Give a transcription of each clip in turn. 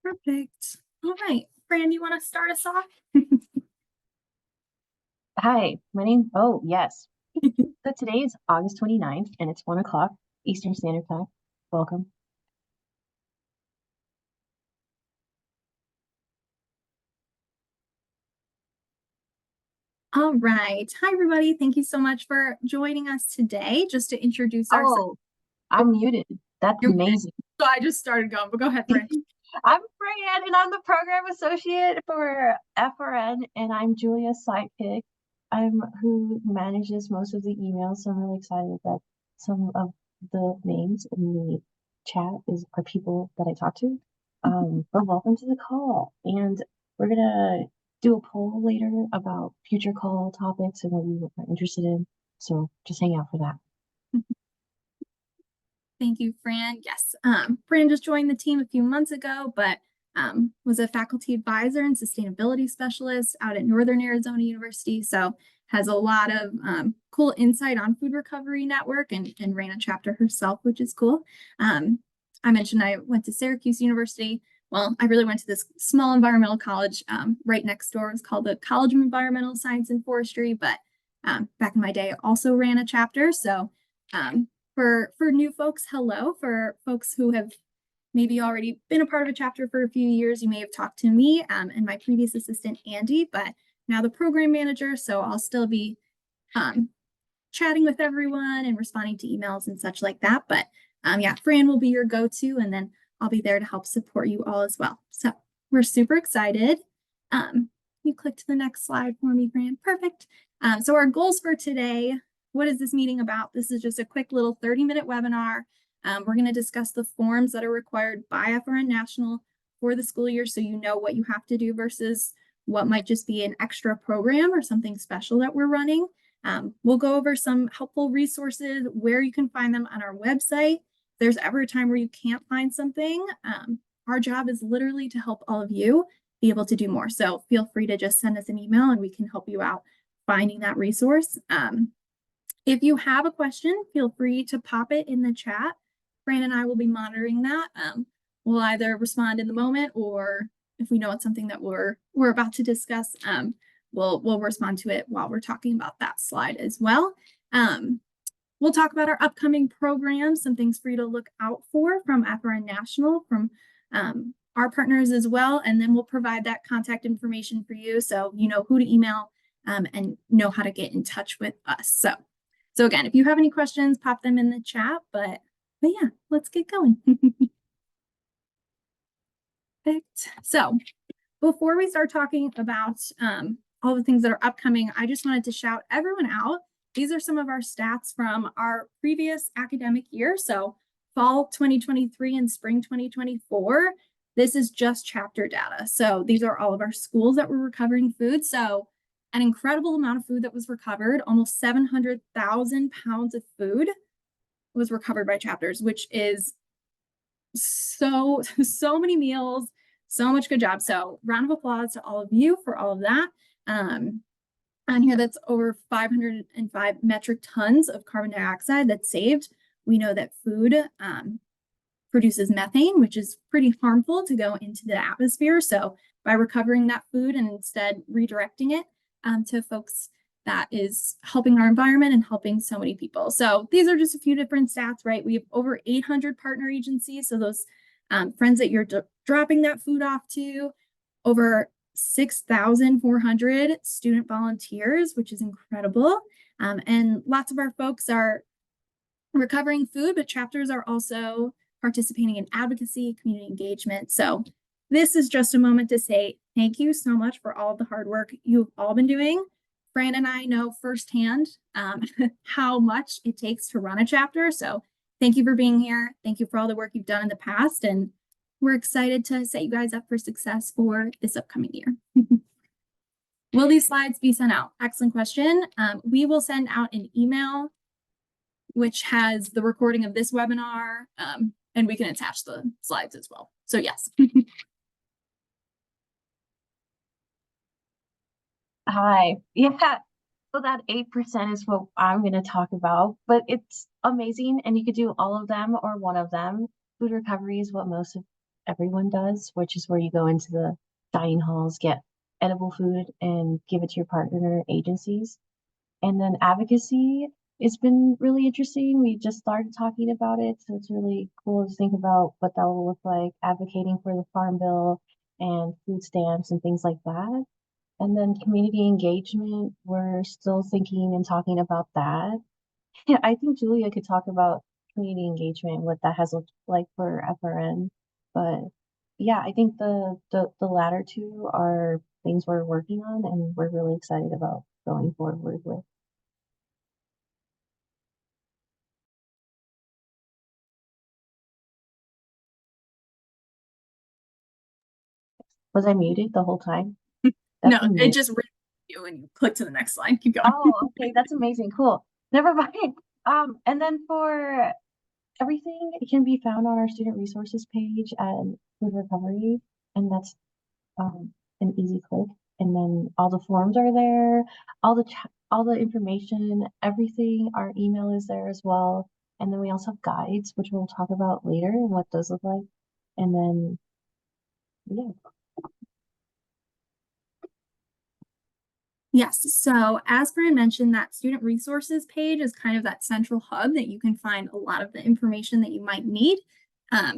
Perfect. All right. Fran, you want to start us off? Hi, yes. So today is August 29th and it's 1 o'clock Eastern Standard Time. Welcome. All right. Hi, everybody. Thank you so much for joining us today. Just to introduce ourselves. Oh, I'm muted. That's You're muted. amazing. So I just started going, but go ahead, Fran. I'm Fran and I'm the program associate for FRN and I'm Julia's sidekick. I'm who manages most of the emails, so I'm really excited that some of the names in the chat are people that I talk to. But welcome to the call. And we're gonna do a poll later about future call topics and what you are interested in. So just hang out for that. Thank you, Fran. Yes, Fran just joined the team a few months ago, but was a faculty advisor and sustainability specialist out at Northern Arizona University. So has a lot of cool insight on Food Recovery Network and ran a chapter herself, which is cool. I mentioned I went to Syracuse University. Well, I really went to this small environmental college right next door. It's called the College of Environmental Science and Forestry, but back in my day, I also ran a chapter. So for new folks, hello. For folks who have maybe already been a part of a chapter for a few years, you may have talked to me and my previous assistant, Andy, but now the program manager. So I'll still be chatting with everyone and responding to emails and such like that. But yeah, Fran will be your go-to, and then I'll be there to help support you all as well. So we're super excited. You click to the next slide for me, Fran. Perfect. So our goals for today, what is this meeting about? This is just a quick little 30-minute webinar. We're going to discuss the forms that are required by FRN National for the school year, so you know what you have to do versus what might just be an extra program or something special that we're running. We'll go over some helpful resources, where you can find them on our website. If there's ever a time where you can't find something, our job is literally to help all of you be able to do more. So feel free to just send us an email and we can help you out finding that resource. If you have a question, feel free to pop it in the chat. Fran and I will be monitoring that. We'll either respond in the moment, or if we know it's something that we're about to discuss, we'll respond to it while we're talking about that slide as well. We'll talk about our upcoming programs, some things for you to look out for from FRN National, from our partners as well, and then we'll provide that contact information for you so you know who to email and know how to get in touch with us. So again, if you have any questions, pop them in the chat, but yeah, let's get going. Perfect. So before we start talking about all the things that are upcoming, I just wanted to shout everyone out. These are some of our stats from our previous academic year. So fall 2023 and spring 2024. This is just chapter data. So these are all of our schools that were recovering food. So an incredible amount of food that was recovered, almost 700,000 pounds of food was recovered by chapters, which is so many meals, so much good job. So round of applause to all of you for all of that. On here, that's over 505 metric tons of carbon dioxide that's saved. We know that food produces methane, which is pretty harmful to go into the atmosphere. So by recovering that food and instead redirecting it to folks, that is helping our environment and helping so many people. So these are just a few different stats, right? We have over 800 partner agencies. So those friends that you're dropping that food off to, over 6,400 student volunteers, which is incredible. And lots of our folks are recovering food, but chapters are also participating in advocacy, community engagement. So this is just a moment to say thank you so much for all of the hard work you've all been doing. Fran and I know firsthand how much it takes to run a chapter. So thank you for being here. Thank you for all the work you've done in the past. And we're excited to set you guys up for success for this upcoming year. Will these slides be sent out? Excellent question. We will send out an email which has the recording of this webinar, and we can attach the slides as well. So yes. Hi. Yeah. So that 8% is what I'm going to talk about, but it's amazing. And you could do all of them or one of them. Food recovery is what most of everyone does, which is where you go into the dining halls, get edible food, and give it to your partner agencies. And then advocacy, it's been really interesting. We just started talking about it, so it's really cool to think about what that will look like, advocating for the Farm Bill and food stamps and things like that. And then community engagement, we're still thinking and talking about that. Yeah, I think Julia could talk about community engagement, what that has looked like for FRN. But yeah, I think the latter two are things we're working on and we're really excited about going forward with. Was I muted the whole time? No, That's it amazing. just read you and you click to the next slide. Keep going. Oh, okay, that's amazing. Cool. Never mind. And then for everything, it can be found on our student resources page at Food Recovery, and that's an easy click. And then all the forms are there, all the information, everything. Our email is there as well. And then we also have guides, which we'll talk about later and what those look like. And then yeah. Yes, so as Fran mentioned, that student resources page is kind of that central hub that you can find a lot of the information that you might need.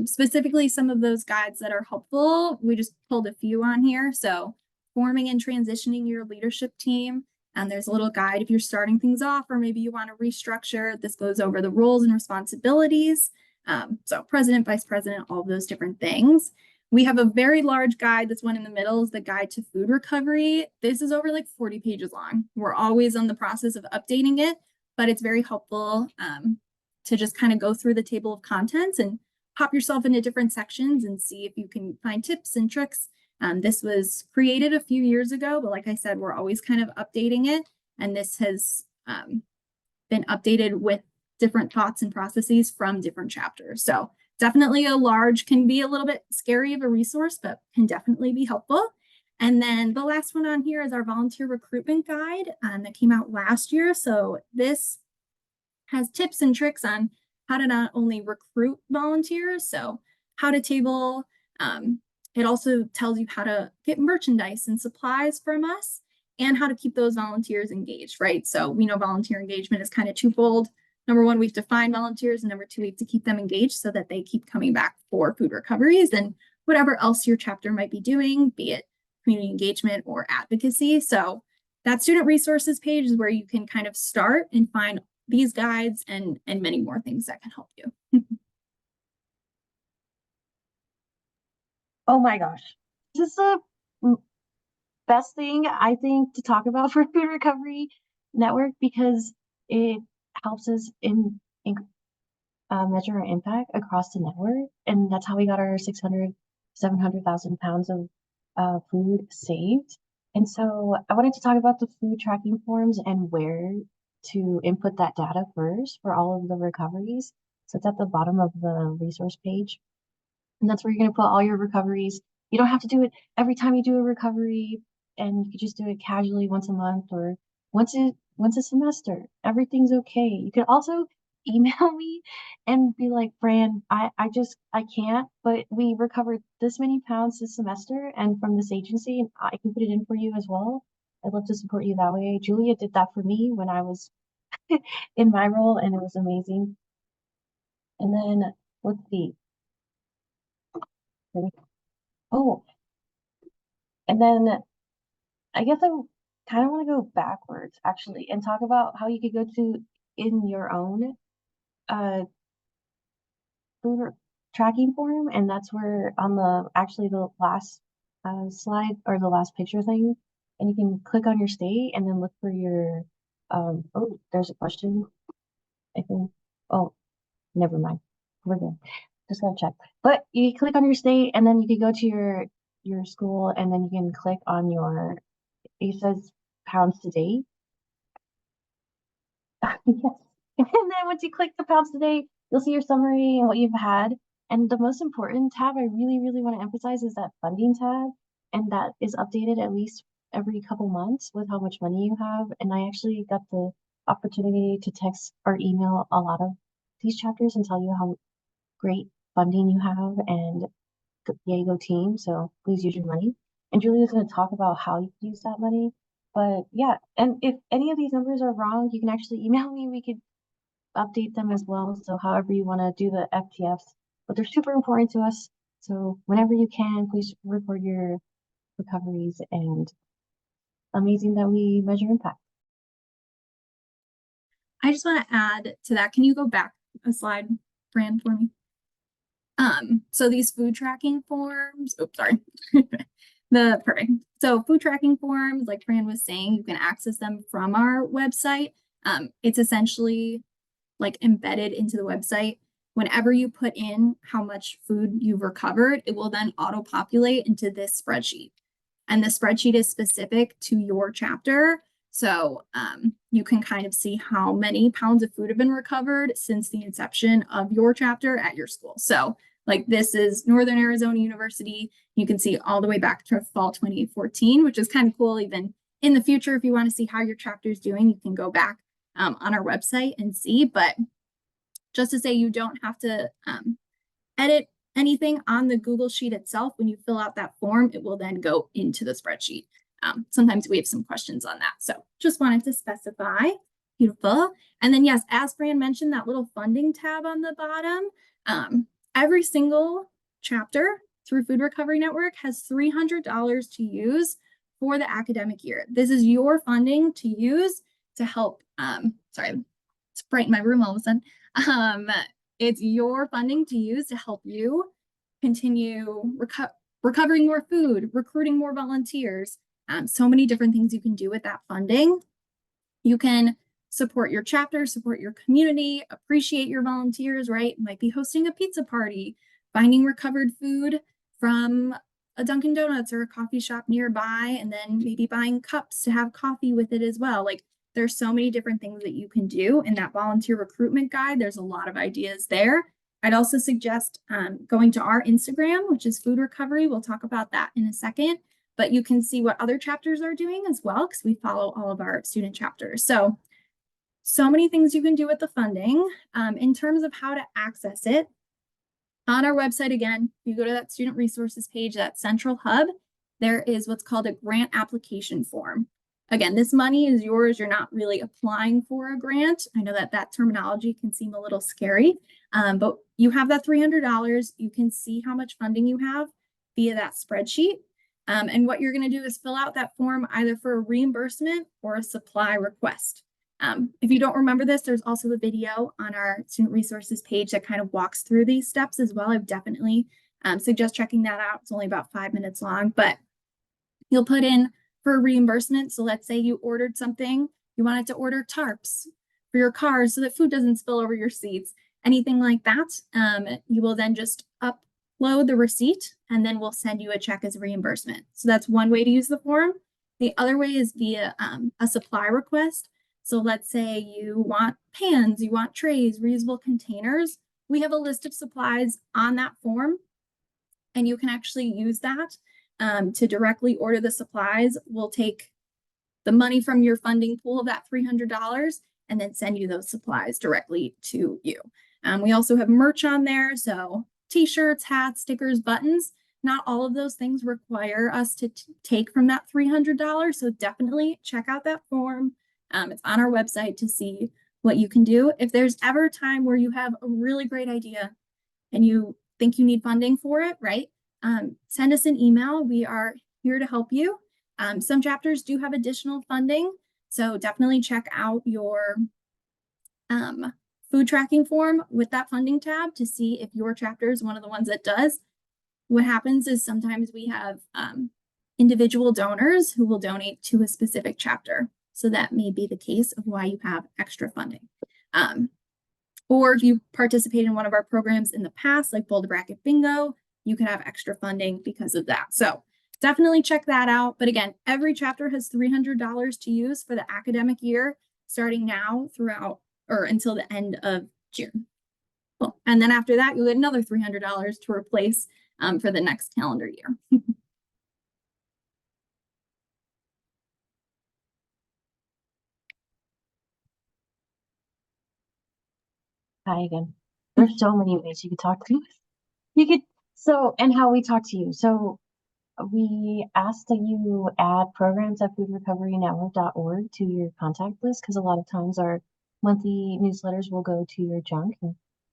Specifically, some of those guides that are helpful, we just pulled a few on here. So forming and transitioning your leadership team. And there's a little guide if you're starting things off, or maybe you want to restructure. This goes over the roles and responsibilities. So president, vice president, all of those different things. We have a very large guide. This one in the middle is the guide to food recovery. This is over like 40 pages long. We're always on the process of updating it, but it's very helpful to just kind of go through the table of contents and pop yourself into different sections and see if you can find tips and tricks. This was created a few years ago, but like I said, we're always kind of updating it. And this has been updated with different thoughts and processes from different chapters. So definitely a large, can be a little bit scary of a resource, but can definitely be helpful. And then the last one on here is our volunteer recruitment guide that came out last year. So this has tips and tricks on how to not only recruit volunteers, so how to table. It also tells you how to get merchandise and supplies from us and how to keep those volunteers engaged, right? So we know volunteer engagement is kind of twofold. Number one, we have to find volunteers, and number two, we have to keep them engaged so that they keep coming back for food recoveries and whatever else your chapter might be doing, be it community engagement or advocacy. So that student resources page is where you can kind of start and find these guides and many more things that can help you. Oh my gosh. This is the best thing I think to talk about for Food Recovery Network because it helps us in measure our impact across the network. And that's how we got our 700,000 pounds of food saved. And so I wanted to talk about the food tracking forms and where to input that data first for all of the recoveries. So it's at the bottom of the resource page. And that's where you're going to put all your recoveries. You don't have to do it every time you do a recovery, and you could just do it casually once a month or once a semester. Everything's okay. You could also email me and be like, Fran, I can't, but we recovered this many pounds this semester and from this agency, and I can put it in for you as well. I'd love to support you that way. Julia did that for me when I was in my role, and it was amazing. And then let's see. Oh, and then I guess I kind of want to go backwards actually and talk about how you could go to in your own uh food tracking form, and that's where on the actually the last slide or the last picture thing, and you can click on your state and then look for your oh, there's a question, I think. Oh, never mind. We're good. Just gotta check. But you click on your state and then you can go to your school and then you can click on your, it says pounds to date. Yes. And then once you click the pounds today, you'll see your summary and what you've had. And the most important tab I really, really want to emphasize is that funding tab. And that is updated at least every couple months with how much money you have. And I actually got the opportunity to text or email a lot of these chapters and tell you how great funding you have. And Diego team, so please use your money. And Julia's going to talk about how you can use that money. But yeah, and if any of these numbers are wrong, you can actually email me. We could update them as well. So however you want to do the FTFs, but they're super important to us. So whenever you can, please record your recoveries, and amazing that we measure impact. I just want to add to that. Can you go back a slide, Fran, for me? So these food tracking forms, oops, sorry. Perfect. So food tracking forms, like Fran was saying, you can access them from our website. It's essentially like embedded into the website. Whenever you put in how much food you've recovered, it will then auto-populate into this spreadsheet. And the spreadsheet is specific to your chapter. So you can kind of see how many pounds of food have been recovered since the inception of your chapter at your school. So like this is Northern Arizona University. You can see all the way back to fall 2014, which is kind of cool. Even in the future, if you want to see how your chapter is doing, you can go back on our website and see. But just to say, you don't have to edit anything on the Google Sheet itself. When you fill out that form, it will then go into the spreadsheet. Sometimes we have some questions on that. So just wanted to specify. Beautiful. And then yes, as Fran mentioned, that little funding tab on the bottom, every single chapter through Food Recovery Network has $300 to use for the academic year. This is your funding to use to help, sorry, it's bright in my room all of a sudden. It's your funding to use to help you continue recovering more food, recruiting more volunteers. So many different things you can do with that funding. You can support your chapter, support your community, appreciate your volunteers, right? Might be hosting a pizza party, finding recovered food from a Dunkin' Donuts or a coffee shop nearby, and then maybe buying cups to have coffee with it as well. Like there's so many different things that you can do in that volunteer recruitment guide. There's a lot of ideas there. I'd also suggest going to our Instagram, which is Food Recovery. We'll talk about that in a second, but you can see what other chapters are doing as well, because we follow all of our student chapters. So many things you can do with the funding. In terms of how to access it, on our website, again, you go to that student resources page, that central hub, there is what's called a grant application form. Again, this money is yours. You're not really applying for a grant. I know that that terminology can seem a little scary, but you have that $300. You can see how much funding you have via that spreadsheet. And what you're going to do is fill out that form either for a reimbursement or a supply request. If you don't remember this, there's also a video on our student resources page that kind of walks through these steps as well. I would definitely suggest checking that out. It's only about 5 minutes long, but you'll put in for a reimbursement. So let's say you ordered something, you wanted to order tarps for your cars so that food doesn't spill over your seats, anything like that. You will then just upload the receipt and then we'll send you a check as a reimbursement. So that's one way to use the form. The other way is via a supply request. So let's say you want pans, you want trays, reusable containers. We have a list of supplies on that form, and you can actually use that to directly order the supplies. We'll take the money from your funding pool of that $300 and then send you those supplies directly to you. We also have merch on there, so t-shirts, hats, stickers, buttons. Not all of those things require us to take from that $300, so definitely check out that form. It's on our website to see what you can do. If there's ever a time where you have a really great idea and you think you need funding for it, right? Send us an email. We are here to help you. Some chapters do have additional funding, so definitely check out your food tracking form with that funding tab to see if your chapter is one of the ones that does. What happens is sometimes we have individual donors who will donate to a specific chapter. So that may be the case of why you have extra funding. Or if you participate in one of our programs in the past, like Boulder Bracket Bingo, you can have extra funding because of that. So definitely check that out. But again, every chapter has $300 to use for the academic year, starting now throughout or until the end of June. Cool. And then after that, you'll get another $300 to replace for the next calendar year. Hi again. There's so many ways you could talk to me. You could So, and how we talk to you. So we ask that you add programs at foodrecoverynetwork.org to your contact list because a lot of times our monthly newsletters will go to your junk,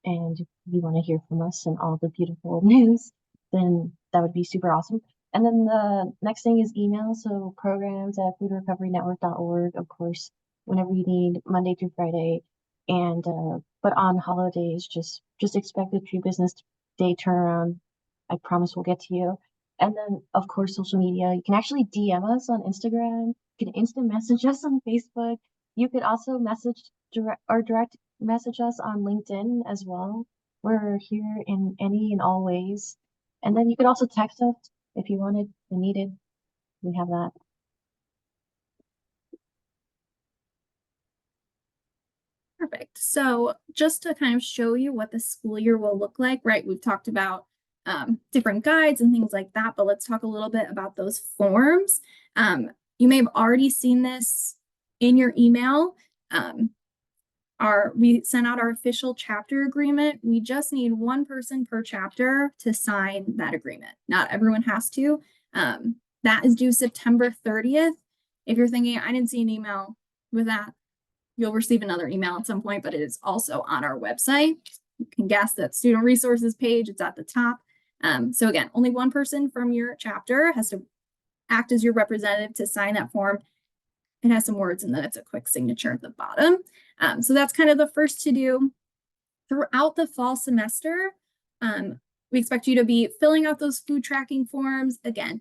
and if you want to hear from us and all the beautiful news, then that would be super awesome. And then the next thing is email. So programs at foodrecoverynetwork.org, of course, whenever you need, Monday through Friday. And but on holidays, just expect a 3 business day turnaround. I promise we'll get to you. And then, of course, social media. You can actually DM us on Instagram. You can instant message us on Facebook. You could also direct message us on LinkedIn as well. We're here in any and all ways. And then you could also text us if you wanted and needed. We have that. Perfect. So just to kind of show you what the school year will look like, right? We've talked about different guides and things like that, but let's talk a little bit about those forms. You may have already seen this in your email. We sent out our official chapter agreement. We just need one person per chapter to sign that agreement. Not everyone has to. That is due September 30th. If you're thinking, I didn't see an email with that, you'll receive another email at some point, but it is also on our website. You can guess that student resources page, it's at the top. So again, only one person from your chapter has to act as your representative to sign that form. It has some words and then it's a quick signature at the bottom. So that's kind of the first to do. Throughout the fall semester, we expect you to be filling out those food tracking forms. Again,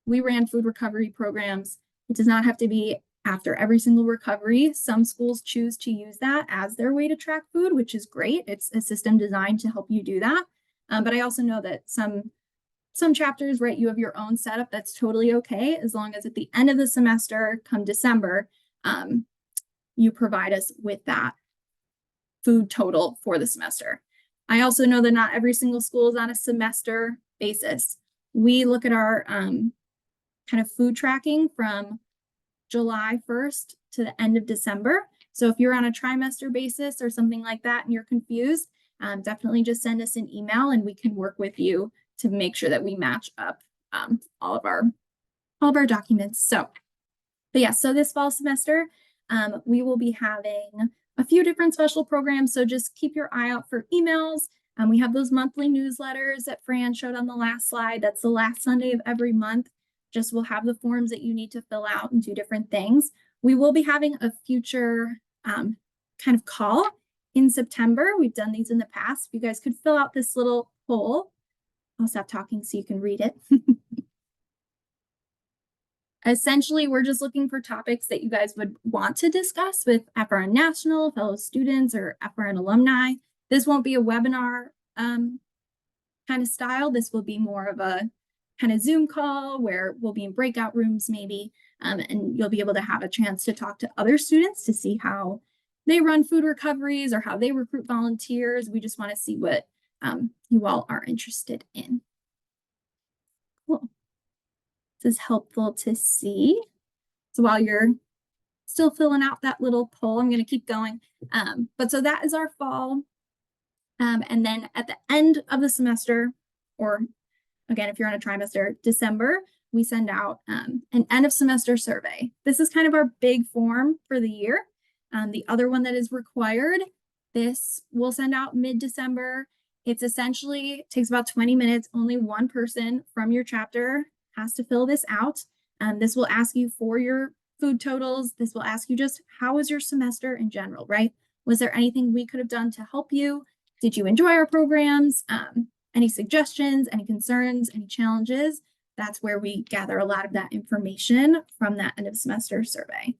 we ran food recovery programs. It does not have to be after every single recovery. Some schools choose to use that as their way to track food, which is great. It's a system designed to help you do that. But I also know that some chapters, right, you have your own setup. That's totally okay, as long as at the end of the semester, come December, you provide us with that food total for the semester. I also know that not every single school is on a semester basis. We look at our kind of food tracking from July 1st to the end of December. So if you're on a trimester basis or something like that and you're confused, definitely just send us an email and we can work with you to make sure that we match up all of our documents. So, but yeah, so this fall semester, we will be having a few different special programs. So just keep your eye out for emails. We have those monthly newsletters that Fran showed on the last slide. That's the last Sunday of every month. Just we'll have the forms that you need to fill out and do different things. We will be having a future kind of call in September. We've done these in the past. If you guys could fill out this little poll, I'll stop talking so you can read it. Essentially, we're just looking for topics that you guys would want to discuss with FRN National, fellow students, or FRN alumni. This won't be a webinar kind of style. This will be more of a kind of Zoom call where we'll be in breakout rooms maybe, and you'll be able to have a chance to talk to other students to see how they run food recoveries or how they recruit volunteers. We just want to see what you all are interested in. Cool. This is helpful to see. So while you're still filling out that little poll, I'm going to keep going. But so that is our fall. And then at the end of the semester, or again, if you're on a trimester, December, we send out an end of semester survey. This is kind of our big form for the year. The other one that is required, this we'll send out mid-December. It's essentially takes about 20 minutes. Only one person from your chapter has to fill this out. This will ask you for your food totals. This will ask you just how was your semester in general, right? Was there anything we could have done to help you? Did you enjoy our programs? Any suggestions, any concerns, any challenges? That's where we gather a lot of that information from that end of semester survey.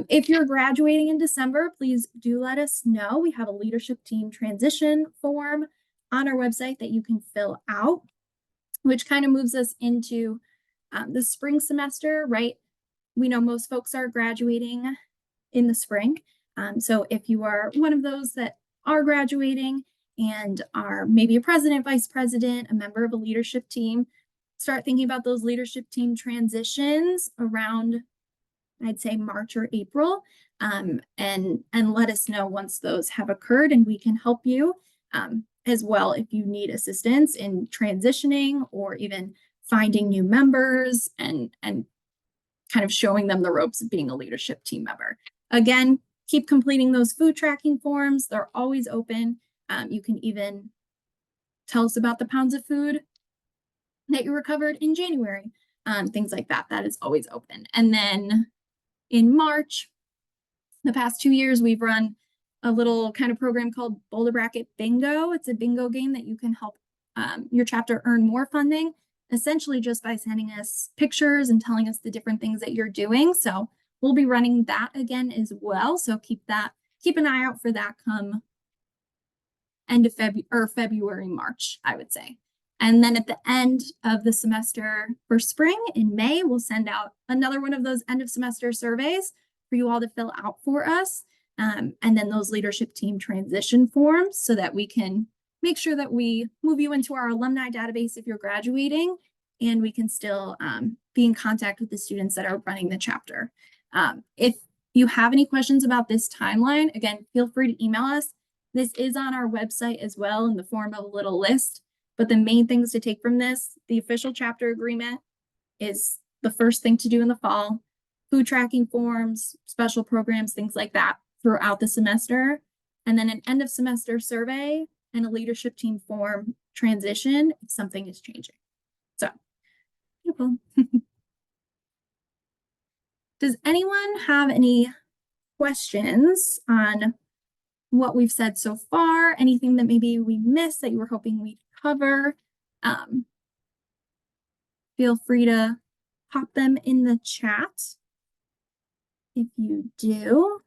If you're graduating in December, please do let us know. We have a leadership team transition form on our website that you can fill out, which kind of moves us into the spring semester, right? We know most folks are graduating in the spring. So if you are one of those that are graduating and are maybe a president, vice president, a member of a leadership team, start thinking about those leadership team transitions around, I'd say, March or April, and let us know once those have occurred and we can help you. as well if you need assistance in transitioning or even finding new members and kind of showing them the ropes of being a leadership team member. Again, keep completing those food tracking forms. They're always open. You can even tell us about the pounds of food that you recovered in January, things like that. That is always open. And then in March, the past 2 years, we've run a little kind of program called Boulder Bracket Bingo. It's a bingo game that you can help your chapter earn more funding, essentially just by sending us pictures and telling us the different things that you're doing. So we'll be running that again as well. So keep an eye out for that come end of February, March, I would say. And then at the end of the semester for spring in May, we'll send out another one of those end of semester surveys for you all to fill out for us. And then those leadership team transition forms so that we can make sure that we move you into our alumni database if you're graduating, and we can still be in contact with the students that are running the chapter. If you have any questions about this timeline, again, feel free to email us. This is on our website as well in the form of a little list, but the main things to take from this, the official chapter agreement is the first thing to do in the fall, food tracking forms, special programs, things like that throughout the semester, and then an end of semester survey and a leadership team form transition if something is changing. So, beautiful. Does anyone have any questions on what we've said so far? Anything that maybe we missed that you were hoping we'd cover? Feel free to pop them in the chat if you do.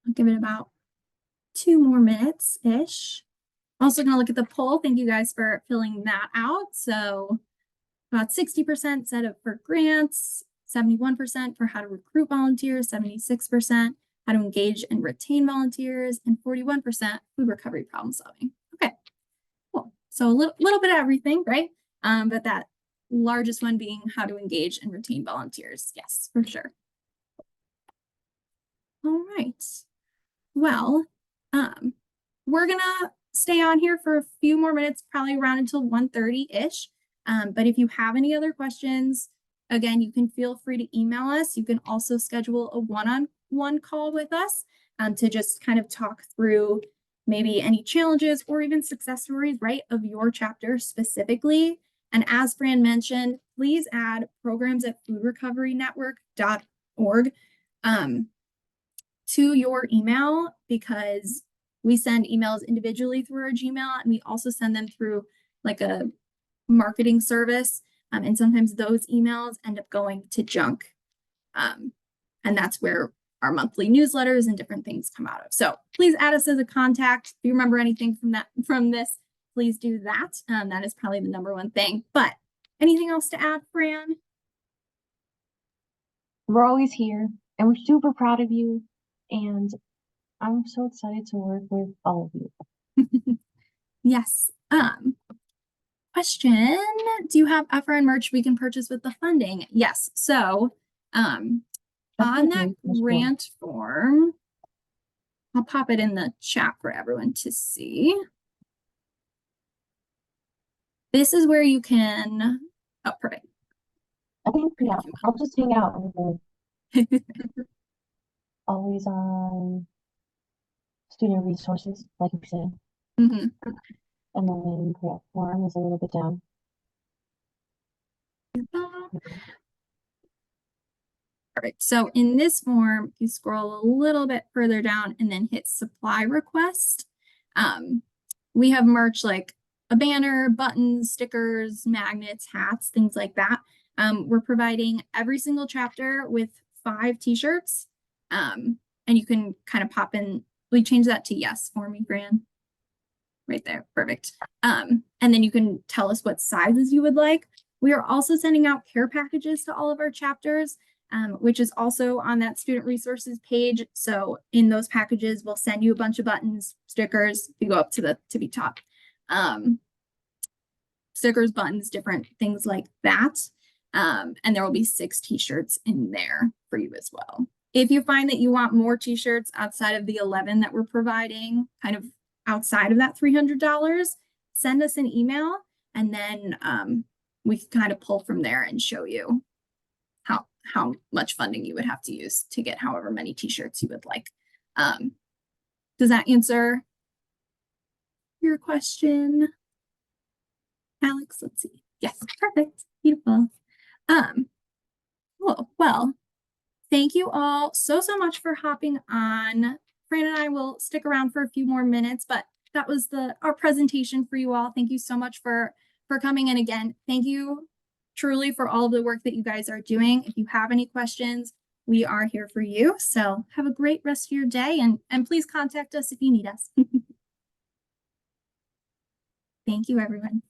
I'll give it about 2 more minutes-ish. Also gonna look at the poll. Thank you guys for filling that out. So about 60% said up for grants, 71% for how to recruit volunteers, 76% how to engage and retain volunteers, and 41% food recovery problem solving. Okay, cool. So a little bit of everything, right? But that largest one being how to engage and retain volunteers. Yes, for sure. All right. Well, we're gonna stay on here for a few more minutes, probably around until 1:30-ish. But if you have any other questions, again, you can feel free to email us. You can also schedule a one-on-one call with us to just kind of talk through maybe any challenges or even success stories, right, of your chapter specifically. And as Fran mentioned, please add programs@foodrecoverynetwork.org to your email, because we send emails individually through our Gmail, and we also send them through like a marketing service. And sometimes those emails end up going to junk. And that's where our monthly newsletters and different things come out of. So please add us as a contact. If you remember anything from this, please do that. That is probably the #1 thing. But anything else to add, Fran? We're always here, and we're super proud of you. And I'm so excited to work with all of you. Yes. Question, do you have FRN merch we can purchase with the funding? Yes. So on that grant form, I'll pop it in the chat for everyone to see. This is where you can, oh, perfect. I think, yeah, I'll just hang out with the always on student resources, like you said. Mm-hmm. And then the form is a little bit down. Perfect. So in this form, you scroll a little bit further down and then hit supply request. We have merch like a banner, buttons, stickers, magnets, hats, things like that. We're providing every single chapter with 5 t-shirts. And you can kind of pop in, we change that to yes for me, Fran. Right there, perfect. And then you can tell us what sizes you would like. We are also sending out care packages to all of our chapters, which is also on that student resources page. So in those packages, we'll send you a bunch of buttons, stickers. You go up to the tippy top. Stickers, buttons, different things like that. And there will be 6 t-shirts in there for you as well. If you find that you want more t-shirts outside of the 11 that we're providing, kind of outside of that $300, send us an email and then we can kind of pull from there and show you how much funding you would have to use to get however many t-shirts you would like. Does that answer your question, Alex? Let's see. Yes, perfect. Beautiful. Cool. Well, thank you all so much for hopping on. Fran and I will stick around for a few more minutes, but that was our presentation for you all. Thank you so much for coming in again. Thank you truly for all of the work that you guys are doing. If you have any questions, we are here for you. So have a great rest of your day and please contact us if you need us. Thank you, everyone.